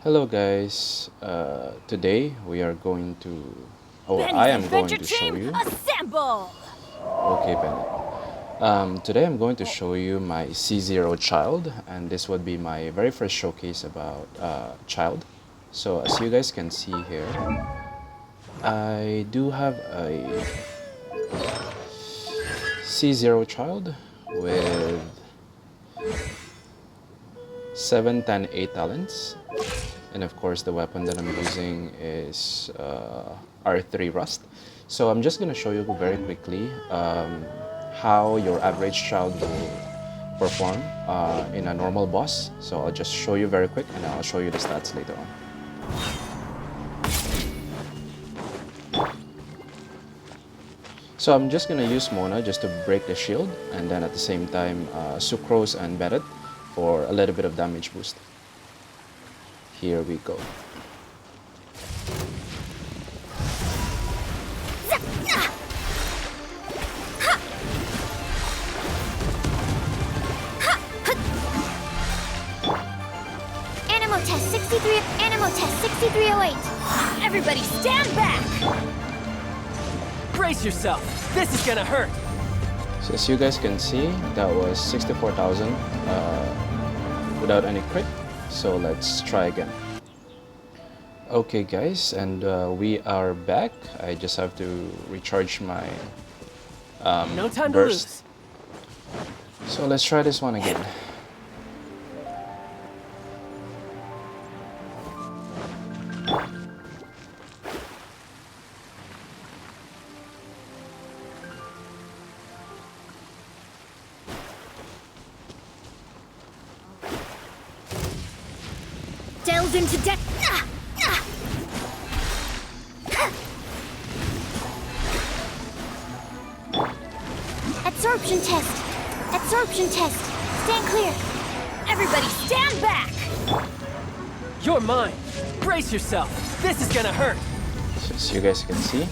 Hello guys, today we are going to, I Benny's am going Adventure to show Team, you, assemble! okay Benny, today I'm going to show you my C0 child, and this would be my very first showcase about child. So as you guys can see here, I do have a C0 child with 7, 10, 8 talents. And of course, the weapon that I'm using is R3 Rust. So I'm just going to show you very quickly how your average child will perform in a normal boss. So I'll just show you very quick and I'll show you the stats later on. So I'm just going to use Mona just to break the shield, and then at the same time Sucrose and Beret for a little bit of damage boost. Here we go. Animal test 63. Animal test 6308. Everybody stand back! Brace yourself! This is gonna hurt! So as you guys can see, that was 64,000 without any crit. So let's try again. Okay guys, and we are back. I just have to recharge my No time to burst. lose. So let's try this one again. Delve into death. Absorption test. Absorption test. Stand clear. Everybody stand back! You're mine! Brace yourself! This is gonna hurt! So as you guys can see,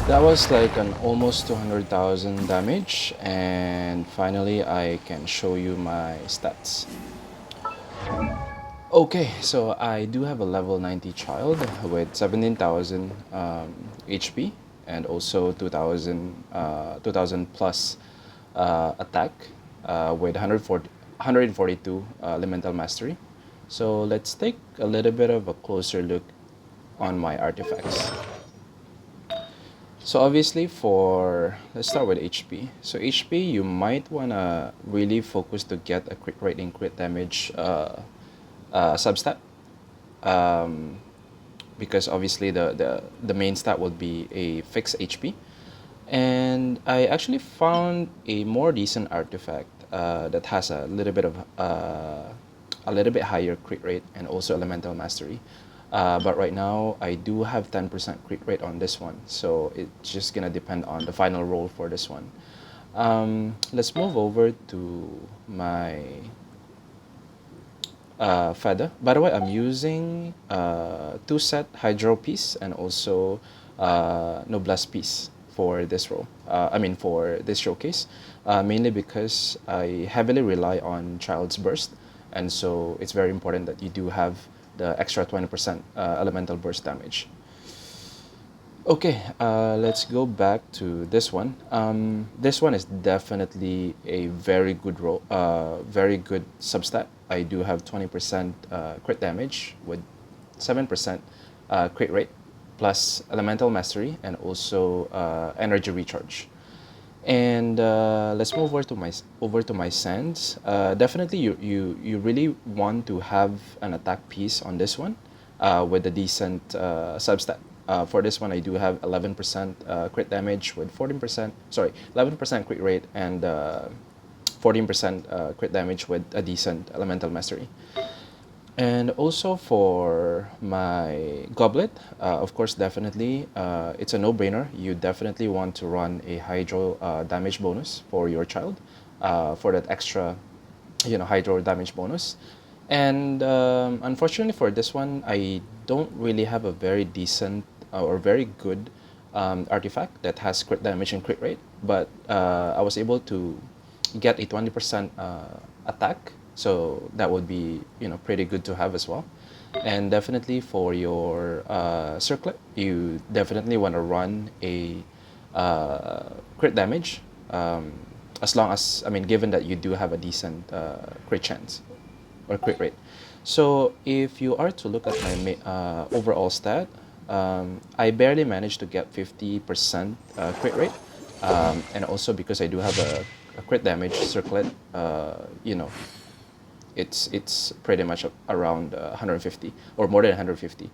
that was like an almost 200,000 damage, and finally I can show you my stats. Okay, so I do have a level 90 child with 17,000 HP and also 2,000 plus attack with 142 elemental mastery. So let's take a little bit of a closer look on my artifacts. So obviously let's start with HP. So HP, you might wanna really focus to get a crit rate and crit damage substat, because obviously the main stat would be a fixed HP. And I actually found a more decent artifact that has a little bit of a little bit higher crit rate and also elemental mastery. But right now I do have 10% crit rate on this one, so it's just gonna depend on the final roll for this one. Let's move over to my feather. By the way, I'm using 2-set Hydro piece and also Noblesse piece for this roll. For this showcase, mainly because I heavily rely on Child's Burst, and so it's very important that you do have the extra 20% elemental burst damage. Okay, let's go back to this one. This one is definitely a very good roll, very good substat. I do have 20% crit damage with 7% crit rate, plus elemental mastery and also energy recharge. And let's move over to my sands. Definitely, you really want to have an attack piece on this one with a decent substat. For this one, I do have 11% crit damage with 14%. Sorry, 11% crit rate and 14% crit damage with a decent elemental mastery. And also for my goblet, of course, definitely, it's a no-brainer. You definitely want to run a hydro damage bonus for your child for that extra, hydro damage bonus. And unfortunately for this one, I don't really have a very decent or very good artifact that has crit damage and crit rate, but I was able to get a 20% attack So that would be, pretty good to have as well. And definitely for your circlet, you definitely want to run a crit damage, as long as, I mean, given that you do have a decent crit chance or crit rate. So if you are to look at my overall stat, I barely managed to get 50% crit rate, and also because I do have a crit damage circlet, it's pretty much around 150 or more than 150.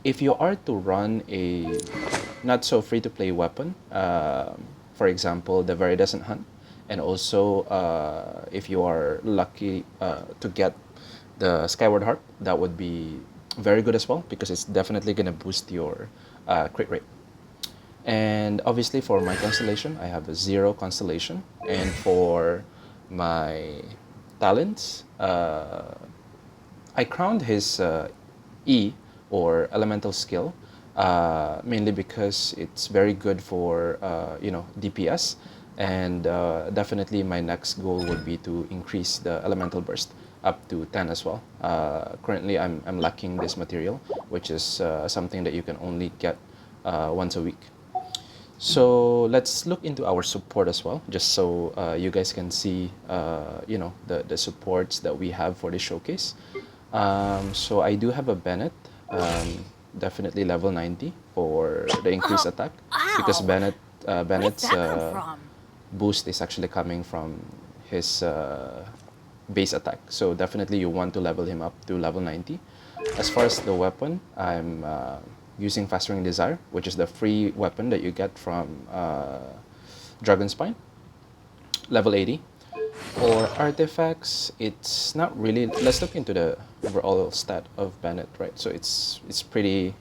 If you are to run a not so free to play weapon, for example, the Viridescent Hunt, and also if you are lucky to get the Skyward Heart, that would be very good as well because it's definitely gonna boost your crit rate. And obviously for my constellation, I have a 0 constellation. And for my talents, I crowned his E or elemental skill, mainly because it's very good for DPS, and definitely my next goal would be to increase the elemental burst up to 10 as well. Currently, I'm lacking this material, which is something that you can only get once a week. So let's look into our support as well, just so you guys can see, the supports that we have for this showcase. So I do have a Bennett, definitely level 90 for the increased attack, because Ow! Where did Bennett's that come from? boost is actually coming from his base attack. So definitely you want to level him up to level 90. As far as the weapon, I'm using Fastering Desire, which is the free weapon that you get from Dragon Spine, level 80. For artifacts, it's not really. Let's look into the overall stat of Bennett, right? So it's pretty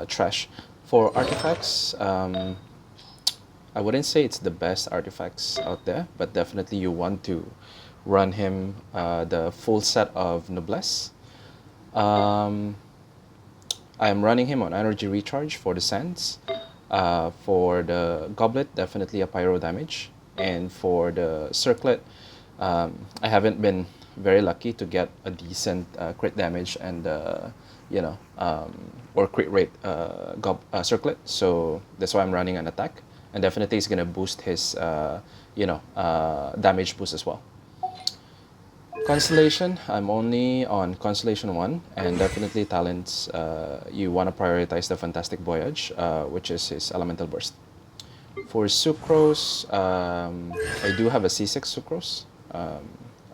trash. For artifacts, I wouldn't say it's the best artifacts out there, but definitely you want to run him the full set of Noblesse. Um, I'm running him on energy recharge for the sands. For the goblet, definitely a pyro damage. And for the circlet, I haven't been very lucky to get a decent crit damage and or crit rate circlet. So that's why I'm running an attack, and definitely it's gonna boost his damage boost as well. Constellation, I'm only on Constellation 1, and definitely talents, you want to prioritize the Fantastic Voyage, which is his Elemental Burst. For Sucrose, I do have a C6 Sucrose.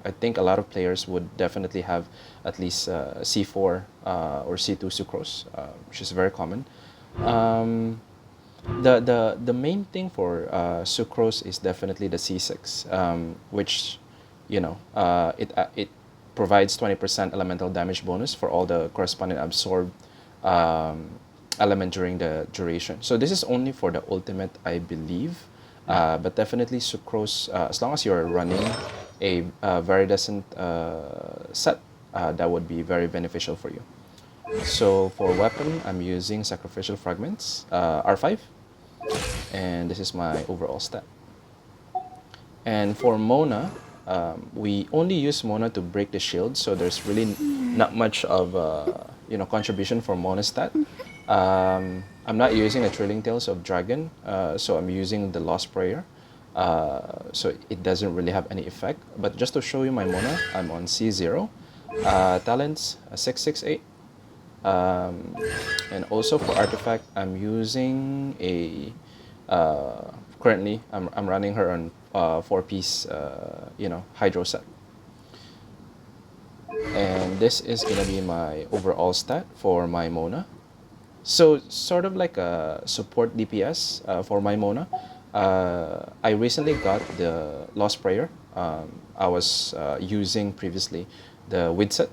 I think a lot of players would definitely have at least C4 or C2 Sucrose, which is very common. The main thing for Sucrose is definitely the C6, which it provides 20% elemental damage bonus for all the corresponding absorbed element during the duration. So this is only for the ultimate, I believe, but definitely Sucrose, as long as you're running a very decent set, that would be very beneficial for you. So for weapon, I'm using Sacrificial Fragments, R5, and this is my overall stat. And for Mona, we only use Mona to break the shield, so there's really not much of contribution for Mona stat. I'm not using the Trailing Tales of Dragon, so I'm using the Lost Prayer. So it doesn't really have any effect. But just to show you my Mona, I'm on C0. Talents, 668. And also for artifact, I'm using a currently I'm running her on 4-piece hydro set, and this is gonna be my overall stat for my Mona. So sort of like a support DPS for my Mona. I recently got the Lost Prayer. I was using previously the Widset,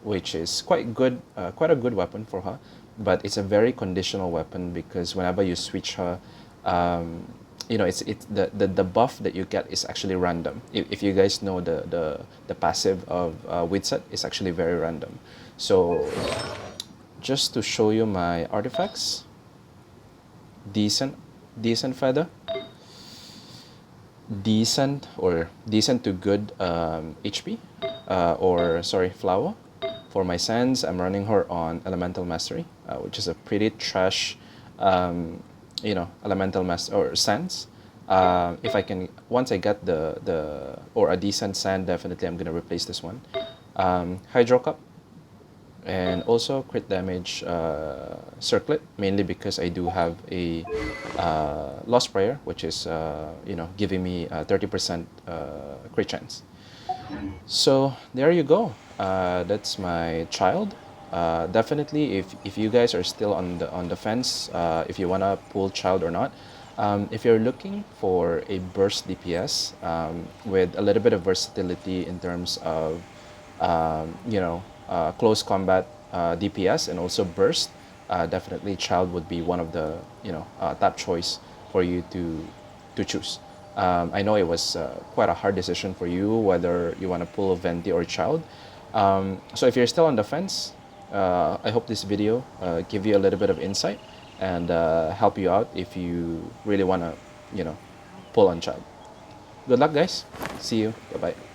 which is quite good, quite a good weapon for her. But it's a very conditional weapon because whenever you switch her, it's the buff that you get is actually random. If you guys know the passive of Widset is actually very random. So just to show you my artifacts, decent feather, decent to good HP, or sorry, Flower. For my Sands, I'm running her on Elemental Mastery, which is a pretty trash, Elemental Master or Sands. If I can, once I get the or a decent Sand, definitely I'm gonna replace this one. Hydro Cup, and also crit damage circlet, mainly because I do have a Lost Prayer, which is giving me 30% crit chance. So there you go. That's my child. Definitely, if you guys are still on the fence, if you wanna pull child or not, if you're looking for a burst DPS with a little bit of versatility in terms of close combat DPS and also burst, definitely child would be one of the top choice for you to choose. I know it was quite a hard decision for you whether you want to pull a Venti or child. So if you're still on the fence, I hope this video give you a little bit of insight and help you out if you really want to pull on child. Good luck, guys. See you. Bye bye.